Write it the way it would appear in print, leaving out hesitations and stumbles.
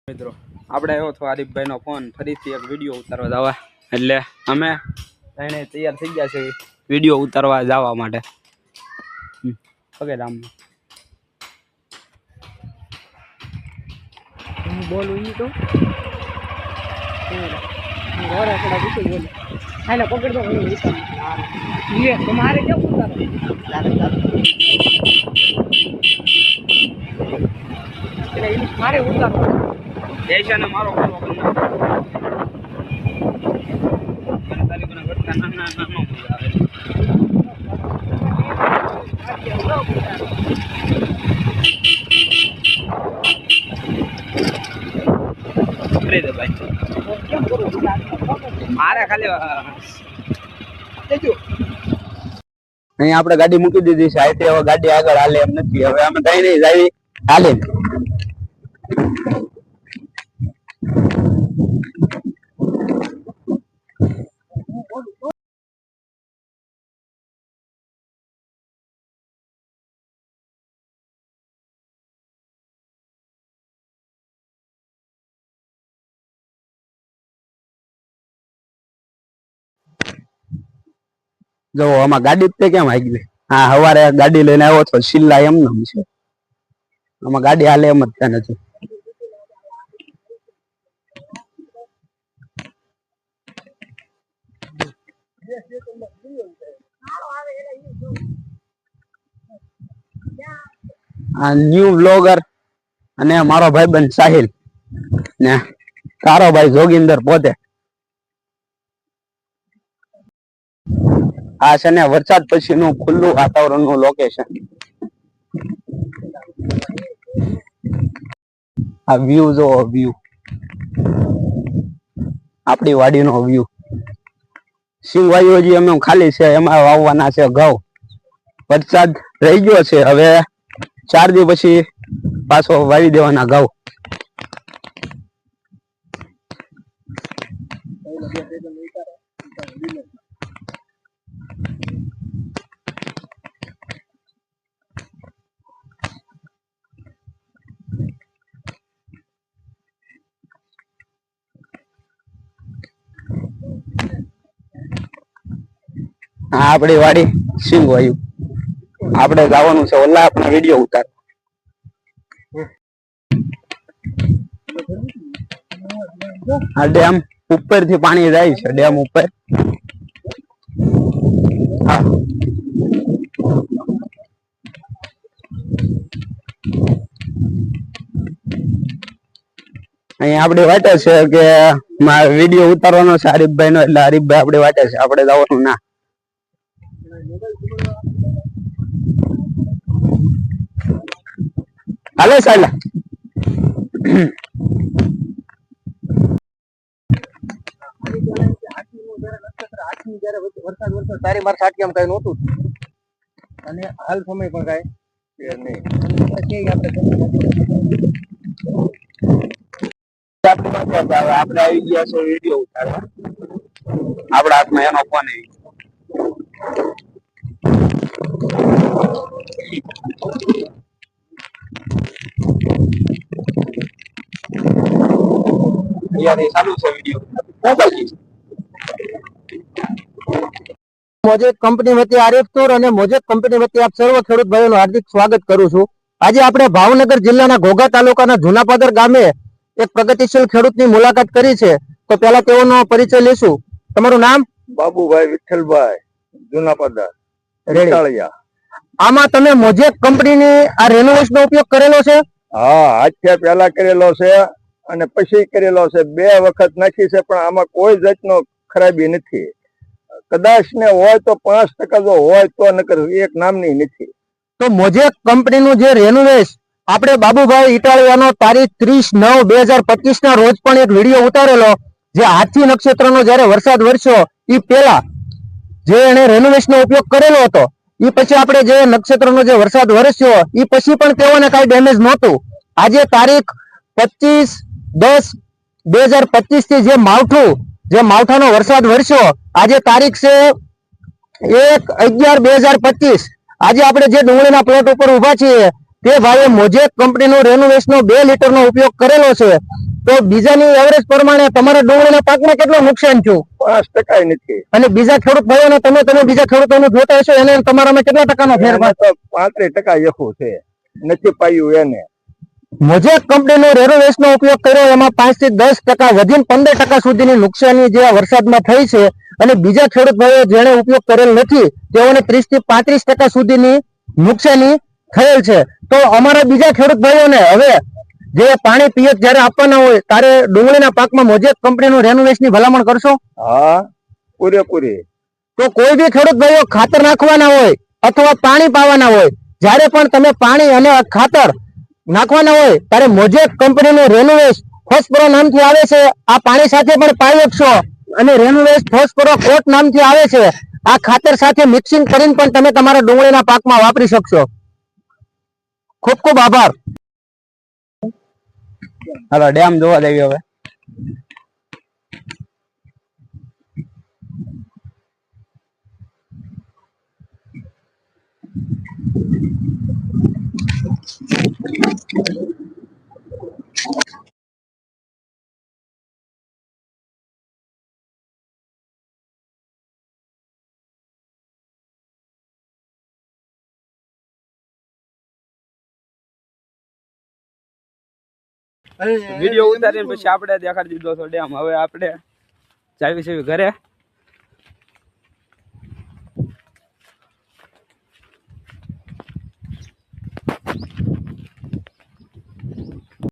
મિત્રો આપણે આવ્યો તો આરીફભાઈ નો ફોન ફરીથી એક વિડીયો ઉતારવા જવા એટલે અમે એને તૈયાર થઈ ગયા છે વિડીયો ઉતારવા જવા માટે ઓકે રામ હું બોલું ઈ તો ઘરે થોડા બીજું બોલું હાલે પકડ દો હું લે તમારે કેવું ઉતારો એટલે મારે ઉતારો જયશાને મારો ફોલો કરી મને તારી કોને ઘટકા નાના નાનો મજા આવે કરી દે ભાઈ કેમ કરું મારે ખાલી દેજો અહીં આપણે ગાડી મૂકી દીધી છે આઈતે હવે ગાડી આગળ હાલે એમ નથી હવે અમે કઈ નહીં જાવી હાલે જો આમાં ગાડી તે કેમ આવી હા સવારે ગાડી લઈને આવ્યો તો શિલ્લા એમ નામ છે આમાં ગાડી હાલે એમ જ ત્યાં નથી આ ન્યુ બ્લોગર અને મારો ભાઈબંધ સાહિલ ને તારો ભાઈ જોગિંદર પોતે આ છે ને વરસાદ પછીનું ખુલ્લું વાતાવરણનું લોકેશન આ વ્યૂ જો વ્યૂ આપણી વાડીનો વ્યૂ સિંગવાયુ હજી અમે ખાલી છે એમાં વાવવાના છે ઘઉં વરસાદ રહી ગયો છે હવે 4 દિવસ પછી પાછો વાવી દેવાના ઘઉં હા આપણી વાડી સિંગવાયુ આપણે જવાનું છે ઓલા આપણા વિડીયો ઉતાર આ ડેમ ઉપર થી પાણી જાય છે ડેમ ઉપર અહીં આપડી વાટે છે કે વિડીયો ઉતારવાનો છે હરીફભાઈ નો એટલે હરીફભાઈ આપડી વાટે છે આપણે જવાનું ના હાલે સાલા વરસાદ તારી માર સાટી આમ કઈ નહોતું અને હાલ સમય પણ કઈ નહીં આપણે આવી ગયા છે વિડીયો ઉતારવા આપણા હાથમાં એનો ફોન ચાલુ છે વિડીયો મોજેક કંપની વતી આરીફ તોર અને મોજેક કંપની વતી આપ સર્વ ખેડૂત ભાઈઓનું હાર્દિક સ્વાગત કરું છું આજે આપણે ભાવનગર જિલ્લાના ઘોઘા તાલુકાના જુનાપાદર ગામે એક પ્રગતિશીલ ખેડૂતની મુલાકાત કરી છે તો પહેલા તેઓનો પરિચય લેશું તમારું નામ બાબુભાઈ વિઠ્ઠલભાઈ જુનાપાદર રેડિયાળિયા આમાં તમે મોજેક કંપનીની આ રેનોવેશન નો ઉપયોગ કરેલો છે હા આજથી પહેલા કરેલો છે અને પછી કરેલો છે 2 વખત નાખી છે પણ આમાં કોઈ જાતનો ખરાબી નથી કદાચ ને હોય તો 5% જો હોય તો નકર એક નામની નથી તો મોજેક કંપનીનું જે રેનોવેશ આપણે બાબુભાઈ ઇટાલિયાનો તારીખ 30/9/2025 ના રોજ પણ એક વિડીયો ઉતારેલો જે હાથી નક્ષત્રનો જ્યારે વરસાદ વરસ્યો એ પહેલા જે એને રેનોવેશનનો ઉપયોગ કરેલો હતો એ પછી આપણે જે નક્ષત્રનો જે વરસાદ વરસ્યો એ પછી પણ તેઓને કઈ ડેમેજ નહોતું આજે તારીખ 25/10/2025 થી જે માવઠાનો વરસાદ વરસ્યો આજે તારીખ છે 1/11/2025 આજે આપણે જે ડુંગળીના પ્લોટ ઉપર ઉભા છીએ તે ભાઈએ મોજેક કંપનીનો રેનોવેશનનો 2 લીટરનો ઉપયોગ કરેલો છે તો બીજાની એવરેજ પ્રમાણે તમારા ડુંગળીના પાકમાં કેટલું નુકસાન થયું? 5% નથી. અને બીજા ખેડૂત ભાઈઓને તમે બીજા ખેડૂતોનું જોતા હશો, એને તમારામાં કેટલા ટકાનો ફેરફાર? એમાં તો 35% યખું છે, નથી પાયું એને. મોજેક કંપનીનો રેનોવેશનો ઉપયોગ કર્યો, એમાં 5 થી 10% વધીને 15% સુધીની નુકસાની જે આ વરસાદમાં થઈ છે. અને બીજા ખેડૂત ભાઈઓ જેણે ઉપયોગ કરેલ નથી તેઓને 30 થી 35% સુધીની નુકસાની થયેલ છે. તો અમારા બીજા ખેડૂત ભાઈઓને હવે જે પાણી પિયત જયારે આપવાના હોય ત્યારે ડુંગળીના પાકમાં મોજેક કંપનીનું રેનોવેશનની ભલામણ કરશો? હા, પૂરેપૂરી. તો કોઈ બી ખેડૂત ભાઈઓ ખાતર નાખવાના હોય અથવા પાણી પાવાના હોય, જ્યારે પણ તમે પાણી અને ખાતર નાખવાના હોય ત્યારે મોજેક કંપનીનું રેનોવેશ ફોસ્ફરો નામથી આવે છે. આ પાણી સાથે પણ પાઈ શકશો અને રેનોવેશ ફોસ્ફરો કોટ નામથી આવે છે. આ ખાતર સાથે મિક્સિંગ કરીને પણ તમે તમારા ડુંગળીના પાકમાં વાપરી શકશો. ખૂબ ખૂબ આભાર. હાલો ડેમ જોવા દેવી હવે. વિડીયો ઉતારીને પછી આપણે દેખાડી દીધો હતો ડેમ. હવે આપણે જાવી છે ઘરે.